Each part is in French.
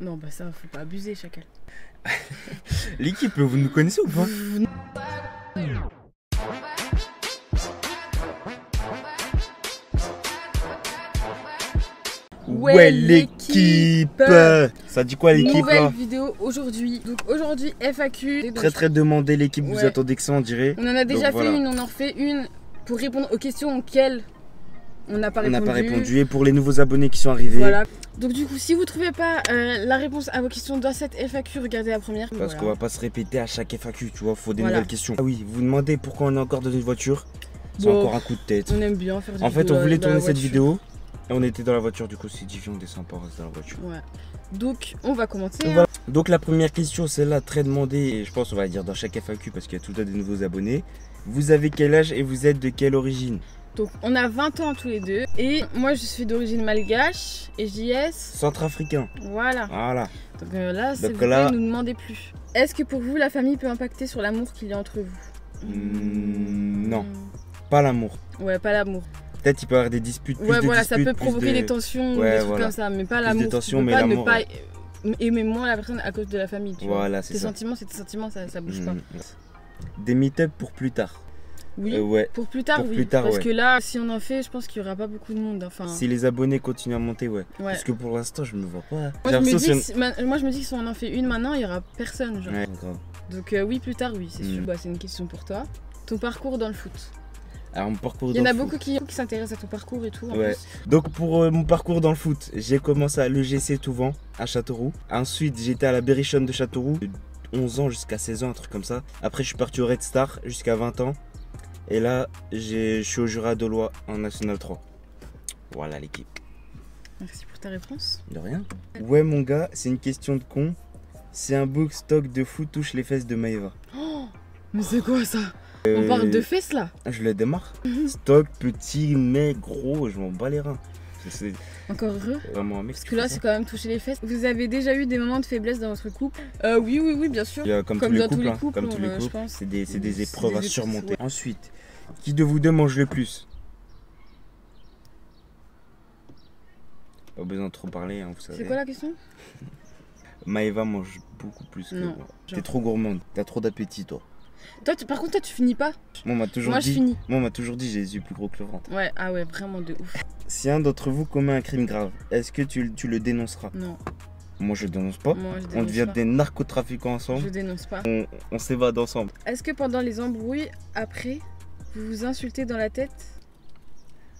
Non, bah ça, faut pas abuser, chacal. L'équipe, vous nous connaissez ou pas? Ouais, l'équipe. Ça dit quoi l'équipe Nouvelle là? vidéo aujourd'hui. Donc aujourd'hui, FAQ. Très demandé l'équipe, vous Ouais. attendez que ça on dirait. On en a déjà Donc, fait voilà. une, on en refait une pour répondre aux questions auxquelles on n'a pas On répondu. n'a pas répondu et pour les nouveaux abonnés qui sont arrivés. Voilà. Donc du coup, si vous trouvez pas la réponse à vos questions dans cette FAQ, regardez la première. Parce Voilà. qu'on va pas se répéter à chaque FAQ, tu vois, faut des Voilà. nouvelles questions. Ah oui, vous demandez pourquoi on est encore dans une voiture. C'est Bon, encore un coup de tête. On aime bien faire des En fait, vidéos on voulait dans la tourner cette voiture. vidéo et on était dans la voiture, du coup, c'est dit, on descend pas, on reste dans la voiture. Ouais. Donc, on va commencer. Voilà. Donc, la première question, celle-là, très demandée, et je pense on va la dire dans chaque FAQ parce qu'il y a tout le temps des nouveaux abonnés. Vous avez quel âge et vous êtes de quelle origine? Donc, on a 20 ans tous les deux. Et moi, je suis d'origine malgache et JS. Centrafricain. Voilà. Voilà. Donc là, Donc vous là- ne nous demandez plus. Est-ce que pour vous, la famille peut impacter sur l'amour qu'il y a entre vous? Non, pas l'amour. Ouais, pas l'amour. Peut-être il peut y avoir des disputes. Plus Ouais, de voilà, disputes, ça peut plus provoquer de- des tensions, Ouais, des trucs voilà. comme ça, mais pas Plus l'amour. de tensions, Tu peux mais pas ne l'amour, pas ouais. aimer moins la personne à cause de la famille, tu vois. Voilà, c'est Tes ça. sentiments, c'est tes sentiments, ça bouge pas. Des meet-up pour plus tard. Oui, Ouais. pour plus tard, pour oui. plus tard, Parce ouais. que là, si on en fait, je pense qu'il y aura pas beaucoup de monde. Enfin, Si les abonnés continuent à monter, ouais. ouais. Parce que pour l'instant, je me vois pas. Moi, J'ai je me l'impression dis que moi, je me dis que si on en fait une maintenant, il y aura personne. Genre. Ouais, grave. Donc, oui, plus tard, oui, c'est sûr. Bah, c'est une question pour toi. Ton parcours dans le foot. Alors, mon parcours Il y en dans a le beaucoup foot. qui s'intéressent à ton parcours et tout. En Ouais. plus. Donc, pour mon parcours dans le foot, j'ai commencé à l'EGC Touvent, à Châteauroux. Ensuite, j'étais à la Berrichonne de Châteauroux, de 11 ans jusqu'à 16 ans, un truc comme ça. Après, je suis parti au Red Star jusqu'à 20 ans. Et là, je suis au Jura Dolois en National 3. Voilà l'équipe. Merci pour ta réponse. De rien. Ouais, mon gars, c'est une question de con. C'est un book stock de foot touche les fesses de Maëva. Mais c'est quoi ça? On parle de fesses là? Je le démarre. Stock, petit, mais gros, je m'en bats les reins. C'est Encore heureux? vraiment un mec. Parce que là, c'est quand même toucher les fesses. Vous avez déjà eu des moments de faiblesse dans votre couple? Oui, bien sûr. Comme Comme tous les dans tous couples, les hein, couples, comme tous les je couples, pense. c'est des C'est épreuves des à épreuves, surmonter. ouais. Ensuite, qui de vous deux mange le plus? Pas besoin de trop parler, hein, vous savez. C'est quoi la question? Maëva mange beaucoup plus que Non, moi. T'es genre. trop gourmande, t'as trop d'appétit toi. Toi, par contre, toi, tu finis pas? Moi, on m'a toujours Moi, je dit, finis. moi, on m'a toujours dit j'ai les yeux plus gros que le ventre. Ouais, ah ouais, vraiment de ouf. Si un d'entre vous commet un crime grave, est-ce que tu le dénonceras? Non, Moi, je le dénonce pas. moi, je On dénonce devient pas. des narcotrafiquants ensemble. Je dénonce pas. On s'évade ensemble. Est-ce que pendant les embrouilles, après, vous vous insultez dans la tête?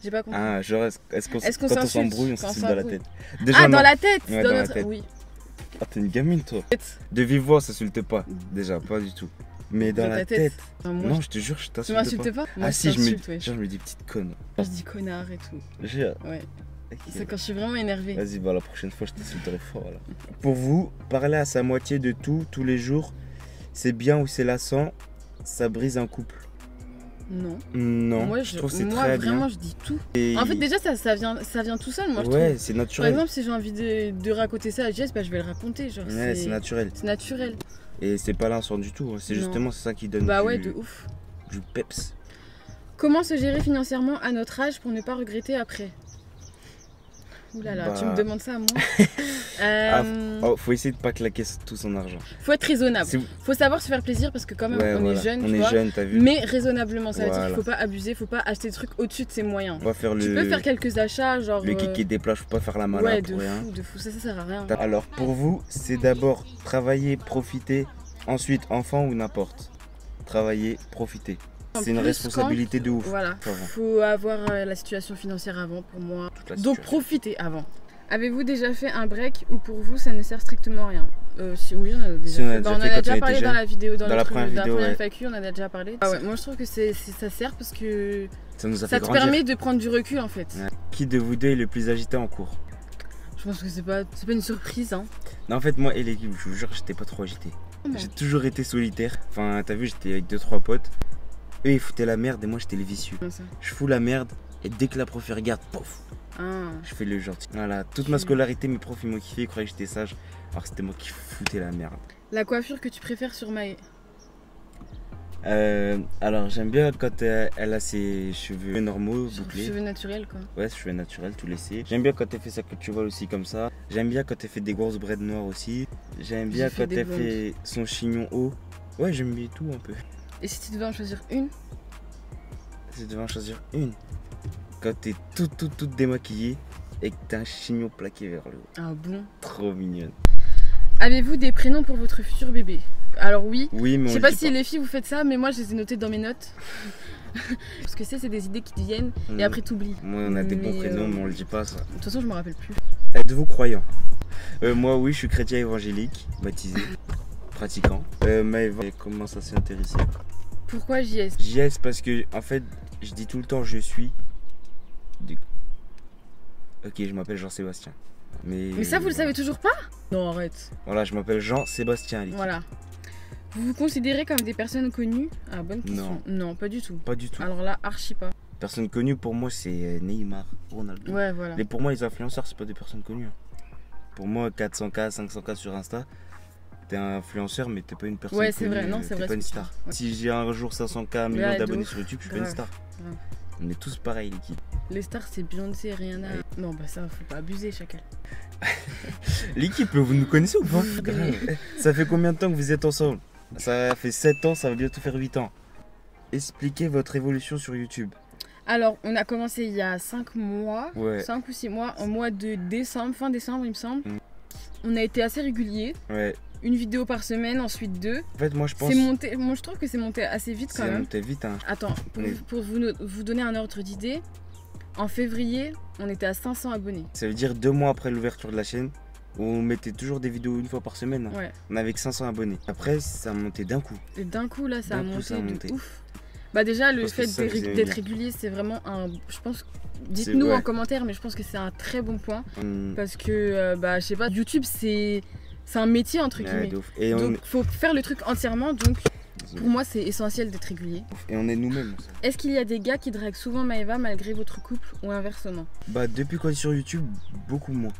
J'ai pas compris. Ah, genre, est-ce qu'on Est-ce qu'on quand on s'insulte s'embrouille, on quand on s'insulte dans la s'embrouille tête? Déjà, Ah, dans non. la tête, Ouais, dans dans la notre... tête. Oui. Ah, t'es une gamine, toi. De vive voix, on s'insulte pas. Déjà, pas du tout. Mais dans Dans la ta tête. Non, moi, Non, je te jure, je tu t'insulte m'insultes pas. pas? Moi, Ah je si, t'insulte, ouais. genre, je me dis petite conne. Je dis connard et tout. J'ai- Ouais. Ok. C'est quand je suis vraiment énervée. Vas-y, bah la prochaine fois, je t'insulterai fort. Là. Pour vous, parler à sa moitié de tout, tous les jours, c'est bien ou c'est lassant? Ça brise un couple? Non. Non, Moi, je trouve que c'est moi très vraiment, bien. je dis tout. Et- En fait, déjà, ça vient tout seul, moi, je ouais, trouve. c'est Par naturel. exemple, si j'ai envie de raconter ça à Jess, bah, je vais le raconter. Genre, Ouais, c'est naturel. C'est naturel. Et c'est pas lassant du tout. Hein. C'est Non. justement c'est ça qui donne Bah du, ouais, de ouf. du peps. Comment se gérer financièrement à notre âge pour ne pas regretter après? Ouh là là, tu Bah. me demandes ça à moi. Ah, Oh, faut essayer de pas claquer tout son argent. Faut être raisonnable. C'est- Faut savoir se faire plaisir parce que quand même Ouais, on voilà. est jeune, On tu est vois. jeune, t'as vu. Mais raisonnablement, ça veut dire Voilà. qu'il faut pas abuser, faut pas acheter des trucs au-dessus de ses moyens. On va faire Tu peux faire quelques achats, genre. le kick et déplace, faut pas faire la malade Ouais, pour de rien. fou, ça sert à rien. Alors pour vous, c'est d'abord travailler, profiter, ensuite enfant ou n'importe. Travailler, profiter. En C'est une plus, responsabilité de ouf. Voilà, Avant. faut avoir la situation financière avant pour moi. Toute la Donc situation. profitez avant. Avez-vous déjà fait un break ou pour vous ça ne sert strictement à rien? Si oui, on a déjà Si, on a fait. déjà Bah, on en fait a quand déjà on était parlé dans jeune. la vidéo, Dans la notre- première vidéo, ouais. FAQ, on en a déjà parlé. Ah ouais, moi je trouve que ça sert parce que Ça nous a ça fait te grandir. permet de prendre du recul en fait. Ouais. Qui de vous deux est le plus agité en cours? Je pense que c'est pas une surprise hein. Non, en fait, moi et l'équipe, je vous jure, j'étais pas trop agité. Comment? J'ai toujours été solitaire. Enfin, t'as vu, j'étais avec 2-3 potes. Eux, ils foutaient la merde et moi, j'étais les vicieux. Comment ça? Je fous la merde et dès que la prof elle regarde, pouf, Ah. je fais le gentil. Voilà, toute ma scolarité, mes profs ils m'ont kiffé, ils croyaient que j'étais sage. Alors que c'était moi qui foutais la merde. La coiffure que tu préfères sur Maë? Alors j'aime bien quand elle a ses cheveux normaux, bouclés. Cheveux naturels quoi. Ouais, cheveux naturels, tout laissé. J'aime bien quand elle fait sa couture aussi comme ça. J'aime bien quand elle fait des grosses braides noires aussi. J'aime bien quand elle fait son chignon haut. Ouais, j'aime bien tout un peu. Et si tu devais en choisir une? Si tu devais en choisir une. Quand t'es toute démaquillée et que t'as un chignon plaqué vers le haut. Ah bon? Trop mignonne. Avez-vous des prénoms pour votre futur bébé? Alors oui. Oui, mais je sais pas si les filles vous faites ça, mais moi je les ai notés dans mes notes. Parce que c'est des idées qui te viennent et après t'oublies. Moi on a des bons prénoms mais on le dit pas ça. De toute façon je me rappelle plus. Êtes-vous croyant? Moi oui, je suis chrétien évangélique, baptisé, pratiquant. Maëva commence à s'y intéresser. Pourquoi JS? JS parce que en fait je dis tout le temps je suis. Ok, je m'appelle Jean-Sébastien. Mais ça vous le savez toujours pas? Non, arrête. Voilà, je m'appelle Jean-Sébastien. Voilà. Vous vous considérez comme des personnes connues? Ah, bonne question. Non, pas du tout. Pas du tout. Alors là, archi pas. Personne connue pour moi c'est Neymar, Ronaldo. Ouais, voilà. Mais pour moi les influenceurs c'est pas des personnes connues. Pour moi 400K, 500K sur Insta, t'es un influenceur mais t'es pas une personne connue. Ouais, c'est vrai, non, c'est vrai. T'es pas une star. Ouais. Si j'ai un jour 500K, millions d'abonnés sur YouTube, je suis pas une star. Ouais. On est tous pareils l'équipe. Les stars c'est Beyoncé, Rihanna. Ouais. Non bah ça faut pas abuser chacun. L'équipe, vous nous connaissez ou pas? Ça fait combien de temps que vous êtes ensemble? Ça fait 7 ans, ça va bientôt faire 8 ans. Expliquez votre évolution sur YouTube. Alors on a commencé il y a 5 mois, ouais. 5 ou 6 mois, au mois de décembre, fin décembre il me semble. On a été assez réguliers. Ouais. Une vidéo par semaine, ensuite 2. En fait, moi je pense. Moi je trouve que c'est monté assez vite quand même. C'est monté vite, hein. Attends, pour vous donner un ordre d'idée, en février, on était à 500 abonnés. Ça veut dire 2 mois après l'ouverture de la chaîne, on mettait toujours des vidéos une fois par semaine. Hein. Ouais. On avait que 500 abonnés. Après, ça a monté d'un coup. Et d'un coup, là, ça a monté de ouf. Bah déjà, le fait d'être régulier, c'est vraiment un... Je pense... Dites-nous en commentaire, mais je pense que c'est un très bon point. Parce que, bah, je sais pas, YouTube, c'est un métier, entre guillemets. Et donc, faut faire le truc entièrement, donc... Pour moi, c'est essentiel d'être régulier. Et on est nous-mêmes. Est-ce qu'il y a des gars qui draguent souvent Maëva malgré votre couple ou inversement? Bah, depuis qu'on est sur YouTube, beaucoup moins.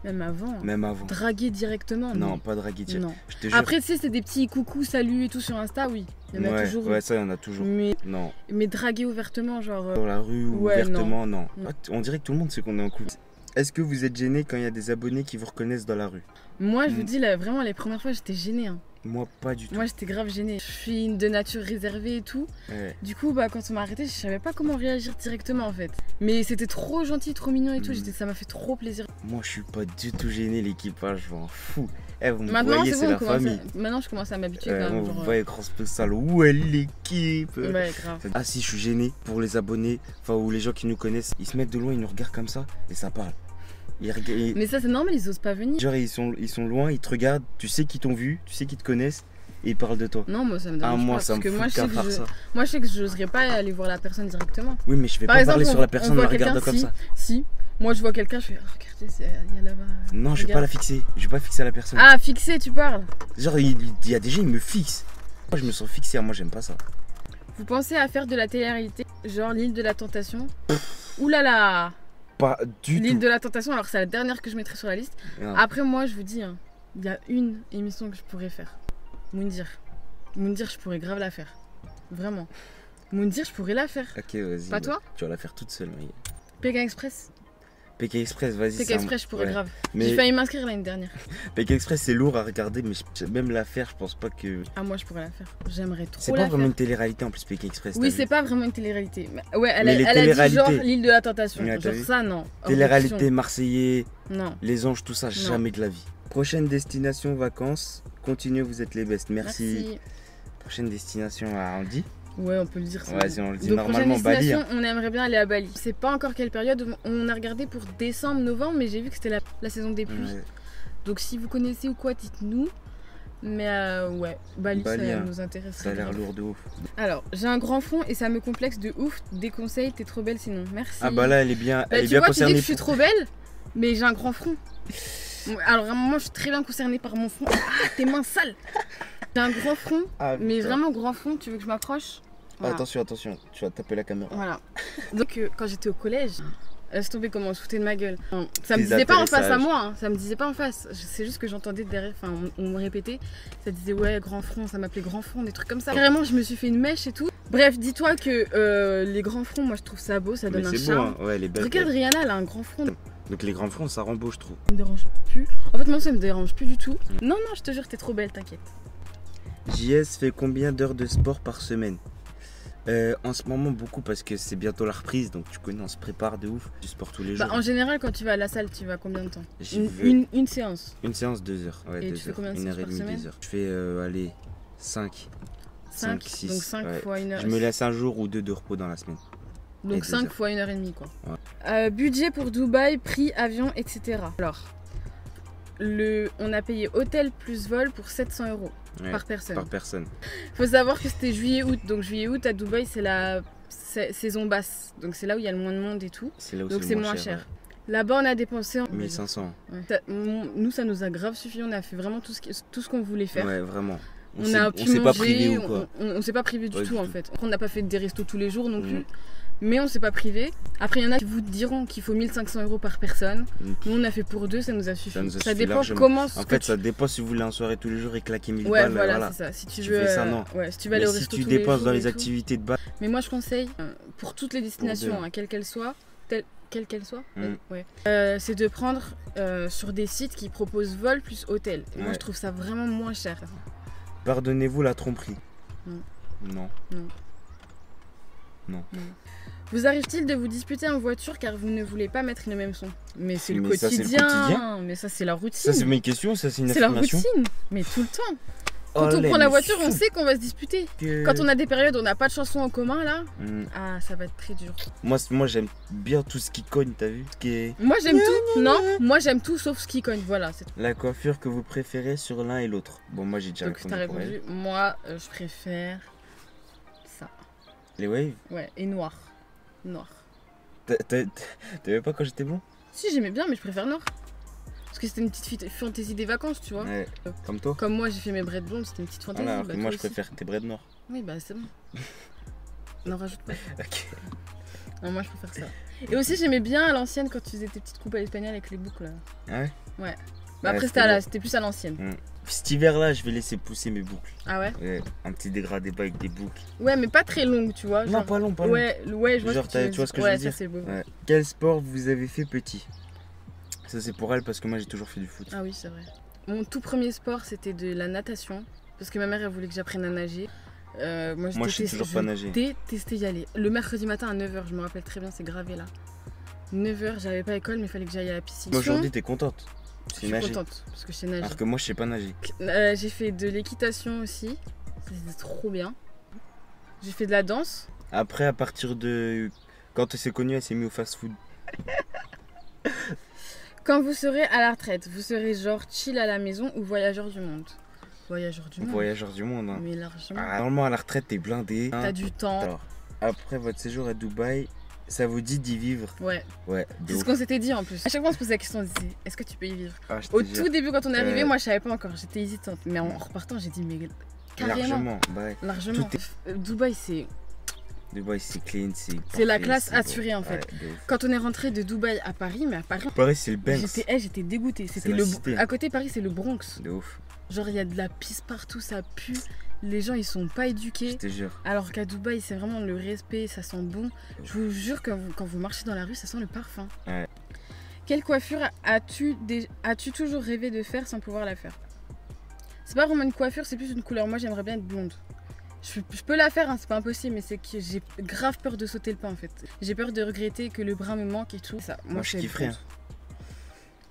Même avant. Même avant. Draguer directement? Non, pas draguer directement. Après, tu sais, c'est des petits coucou, salut et tout sur Insta, oui. Il y en a toujours. Ouais, ça, il y en a toujours. Mais draguer ouvertement, genre. Dans la rue, ouvertement, non. On dirait que tout le monde sait qu'on est en couple. Est-ce que vous êtes gêné quand il y a des abonnés qui vous reconnaissent dans la rue? Moi, je vous dis, là, vraiment, les premières fois, j'étais gênée. Hein. Moi, pas du tout. Moi, j'étais grave gênée. Je suis de nature réservée et tout. Ouais. Du coup, bah, quand on m'a arrêté, je savais pas comment réagir directement en fait. Mais c'était trop gentil, trop mignon et tout. Ça m'a fait trop plaisir. Moi, je suis pas du tout gêné, l'équipage, je m'en fous. Vous me maintenant, voyez, c'est la famille. Maintenant, je commence à m'habituer quand même. Vous voyez, grand spécial, où est l'équipe? Ouais, grave. Ah, si, je suis gêné pour les abonnés, enfin, ou les gens qui nous connaissent. Ils se mettent de loin, ils nous regardent comme ça et ça parle. Mais ça, c'est normal, ils osent pas venir. Genre, ils sont loin, ils te regardent, tu sais qu'ils t'ont vu, tu sais qu'ils te connaissent. Et ils parlent de toi. Non, moi ça me dérange moi, pas. Ça parce me que fout moi je sais que j'oserais pas aller voir la personne directement. Oui, mais je vais pas parler sur la personne en la regardant comme ça. Si, moi je vois quelqu'un, je fais regardez, il y a là-bas. Non, je vais pas la fixer. Je vais pas fixer à la personne. Ah, fixer, tu parles? Genre, il y a des gens, ils me fixent. Moi, je me sens fixé. Moi, j'aime pas ça. Vous pensez à faire de la télé-réalité, genre l'île de la tentation? Ouh là là! Pas du tout. L'île de la tentation, alors c'est la dernière que je mettrai sur la liste. Non. Après, moi, je vous dis, il y a une émission que je pourrais faire. Moundir, je pourrais grave la faire. Vraiment. Moundir, je pourrais la faire. Ok, vas-y. Pas toi? Tu vas la faire toute seule, mais... Pékin Express. Pékin Express, vas-y. Pékin Express, je pourrais grave. Mais... J'ai failli m'inscrire l'année dernière. Pékin Express, c'est lourd à regarder, mais même la faire, je pense pas que... Ah, moi, je pourrais la faire. J'aimerais trop la faire. C'est pas vraiment une télé-réalité en plus, Pékin Express. Oui, c'est pas vraiment une télé-réalité. Ouais, elle a dit genre l'île de la tentation. Genre ça, non. Télé-réalité, Marseillais, non. Les Anges, tout ça, jamais de la vie. Prochaine destination vacances, continuez, vous êtes les bestes. Merci. Prochaine destination à Andy. Ouais, on peut le dire. Vas-y, on le dit. Donc, normalement Bali. On aimerait bien aller à Bali. C'est pas encore quelle période. On a regardé pour décembre, novembre, mais j'ai vu que c'était la saison des pluies. Ouais. Donc si vous connaissez ou quoi, dites-nous. Mais ouais, Bali ça nous intéresse. Ça a l'air lourd de ouf. Alors, j'ai un grand front et ça me complexe de ouf. Des conseils, t'es trop belle sinon. Merci. Ah bah là, elle est bien, elle est bien concernée. Tu dis que je suis trop belle, mais j'ai un grand front. Alors vraiment, moi je suis très bien concernée par mon front. Ah, tes mains sales. J'ai un grand front, mais vraiment grand front. Tu veux que je m'approche? Voilà. Attention, tu vas taper la caméra. Voilà. Donc quand j'étais au collège, Laisse tomber comment on se foutait de ma gueule. Enfin, ça me disait pas en face à moi, hein. Ça me disait pas en face. C'est juste que j'entendais derrière, enfin on me répétait. Ça disait ouais grand front, ça m'appelait grand front, des trucs comme ça. Carrément je me suis fait une mèche et tout. Bref, dis-toi que les grands fronts, moi je trouve ça beau, ça donne un charme. Beau, hein. Ouais, les belles. Regarde Rihanna, elle a un grand front. Donc les grands fronts ça rend beau je trouve. Ça me dérange plus. En fait moi ça me dérange plus du tout. Non non je te jure t'es trop belle, t'inquiète. JS fait combien d'heures de sport par semaine? En ce moment beaucoup parce que c'est bientôt la reprise, donc tu connais, on se prépare de ouf du sport tous les jours. En général quand tu vas à la salle tu vas combien de temps? Une séance. Une séance 2 heures. Ouais, et 2 tu fais combien de séances par semaine? 2 heures. Je fais allez 5. 5, 6. Donc 5 fois 1 heure. Je me laisse un jour ou 2 de repos dans la semaine. Donc 5 fois 1h30 quoi. Ouais. Budget pour Dubaï, prix, avion, etc. Alors, on a payé hôtel plus vol pour 700 € par personne. Par personne. Faut savoir que c'était juillet-août. Donc juillet-août à Dubaï c'est la saison basse. Donc c'est là où il y a le moins de monde et tout. Donc c'est moins cher. Ouais. Là-bas on a dépensé 1500. Ouais. Nous ça nous a grave suffi. On a fait vraiment tout ce qu'on voulait faire. Ouais vraiment. On s'est pas privé ou quoi. On s'est pas privé du tout en fait. On n'a pas fait des restos tous les jours non plus. Mais on s'est pas privé. Après, il y en a qui vous diront qu'il faut 1500 € par personne. Nous, on a fait pour 2, ça nous a suffi. Ça dépend largement. Comment. En fait, ça dépend si vous voulez en soirée tous les jours et claquer 1000 balles. Ouais, voilà, c'est ça. Si tu veux. Fais ça, non. Ouais, si tu vas aller au resto tous les jours. Si tu dépenses dans les activités de base. Mais moi, je conseille, pour toutes les destinations, quelles qu'elles soient, ouais. C'est de prendre sur des sites qui proposent vol plus hôtel. Ouais. Moi, je trouve ça vraiment moins cher. Pardonnez-vous la tromperie? Non. Vous arrive-t-il de vous disputer en voiture car vous ne voulez pas mettre le même son? Mais c'est le quotidien. Mais ça, c'est la routine. Ça, c'est une question, ça, c'est une affirmation. C'est la routine, mais tout le temps. Quand on prend la voiture, on sait qu'on va se disputer. Quand on a des périodes où on n'a pas de chanson en commun, là, ça va être très dur. Moi j'aime bien tout ce qui cogne, t'as vu? Moi, j'aime tout. Non, moi, j'aime tout sauf ce qui cogne. Voilà. La coiffure que vous préférez sur l'un et l'autre? Bon, moi, j'ai déjà répondu. Donc, t'as répondu. Moi, je préfère ça. Les waves? Ouais, et noir. T'aimais pas quand j'étais blond? Si, j'aimais bien, mais je préfère noir. Parce que c'était une petite fantaisie des vacances, tu vois. Ouais, comme toi. Comme moi, j'ai fait mes braids blondes, c'était une petite fantaisie. Voilà, moi, je préfère tes braids noirs. Oui, bah c'est bon. N'en rajoute pas. Ok. Non, moi, je préfère ça. Et aussi, j'aimais bien à l'ancienne quand tu faisais tes petites coupes à l'espagnol avec les boucles. Ah ouais? Ouais. Bah après, c'était plus à l'ancienne. Cet hiver-là, je vais laisser pousser mes boucles. Ah ouais? Ouais, un petit dégradé bas avec des boucles. Ouais, mais pas très longues, tu vois. Non, pas long. Ouais, je vois genre, tu vois ce que je veux dire? Ça, c'est beau. Ouais. Quel sport vous avez fait petit? Ça, c'est pour elle parce que moi, j'ai toujours fait du foot. Ah oui, c'est vrai. Mon tout premier sport, c'était de la natation. Parce que ma mère, elle voulait que j'apprenne à nager. Moi, je sais toujours pas nager. J'ai détesté y aller. Le mercredi matin à 9h, je me rappelle très bien, c'est gravé là. 9h, j'avais pas école, mais il fallait que j'aille à la piscine. Moi, aujourd'hui, t'es contente? Je suis contente parce que je sais nager. Alors que moi, je sais pas nager. J'ai fait de l'équitation aussi. C'était trop bien. J'ai fait de la danse. Après, à partir de. Quand elle s'est connue, elle s'est mise au fast-food. Quand vous serez à la retraite, vous serez genre chill à la maison ou voyageur du monde? Voyageur du monde. Voyageur du monde. Hein. Mais largement. Normalement, à la retraite, t'es blindé. T'as du temps. Alors, après votre séjour à Dubaï, ça vous dit d'y vivre? Ouais. Ouais. C'est ce qu'on s'était dit en plus. À chaque fois, on se posait la question, on disait, est-ce que tu peux y vivre? Au tout début, quand on est arrivé, moi, je savais pas encore. J'étais hésitante. Mais en repartant, j'ai dit, mais carrément. Largement. Bah ouais. Largement. Dubaï, c'est. Dubaï, c'est clean, c'est la classe assurée en fait. Ouais, quand on est rentré de Dubaï à Paris, mais à Paris, c'est le Banks. J'étais dégoûtée. C'était à côté Paris, c'est le Bronx. De ouf. Genre il y a de la pisse partout, ça pue. Les gens ils sont pas éduqués. Je te jure. Alors qu'à Dubaï, c'est vraiment le respect, ça sent bon. Je vous jure que quand vous marchez dans la rue, ça sent le parfum. Ouais. Quelle coiffure as-tu toujours rêvé de faire sans pouvoir la faire? C'est pas vraiment une coiffure, c'est plus une couleur. Moi, j'aimerais bien être blonde. Je peux la faire, hein, c'est pas impossible, mais c'est que j'ai grave peur de sauter le pas en fait. J'ai peur de regretter que le brun me manque et tout. Ça, moi je kifferais.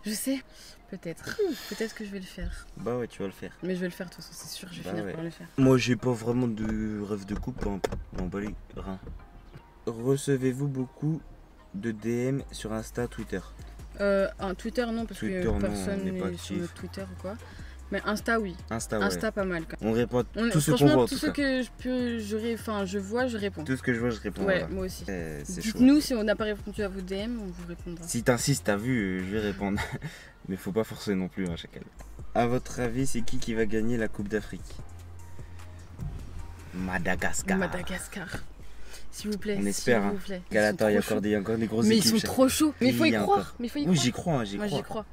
Je sais, peut-être. Peut-être que je vais le faire. Bah ouais, tu vas le faire. Mais je vais le faire, de toute façon, c'est sûr, je vais finir par le faire. Moi, j'ai pas vraiment de rêve de couple, on bat les reins. Recevez-vous beaucoup de DM sur Insta, Twitter? Twitter non, parce que personne n'est sur notre Twitter ou quoi. Mais Insta, oui. Insta pas mal. On répond tout ce qu'on voit. Tout ce que je vois, je réponds. Tout ce que je vois, je réponds. Ouais, moi aussi. Dites-nous si on n'a pas répondu à vos DM, on vous répondra. Si t'insistes, t'as vu, je vais répondre. Mais faut pas forcer non plus, hein, chacun. À votre avis, c'est qui va gagner la Coupe d'Afrique? Madagascar. S'il vous plaît. On espère. S'il vous plaît. Galator, il y a encore des grosses équipes. Mais équipes. ils sont trop chauds. Mais il faut y croire. Oui, j'y crois. Moi, j'y crois.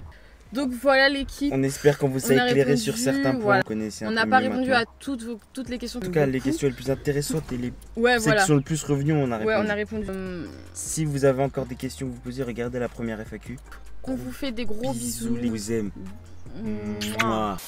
Donc voilà l'équipe. On espère qu'on vous a éclairé sur certains points. Voilà. On n'a pas répondu à toutes les questions. En tout cas, les questions les plus intéressantes et les qui sont le plus revenues, on a répondu. Ouais, on a répondu. Si vous avez encore des questions que vous posez, regardez la première FAQ. On vous fait des gros bisous. On vous aime. Mouah.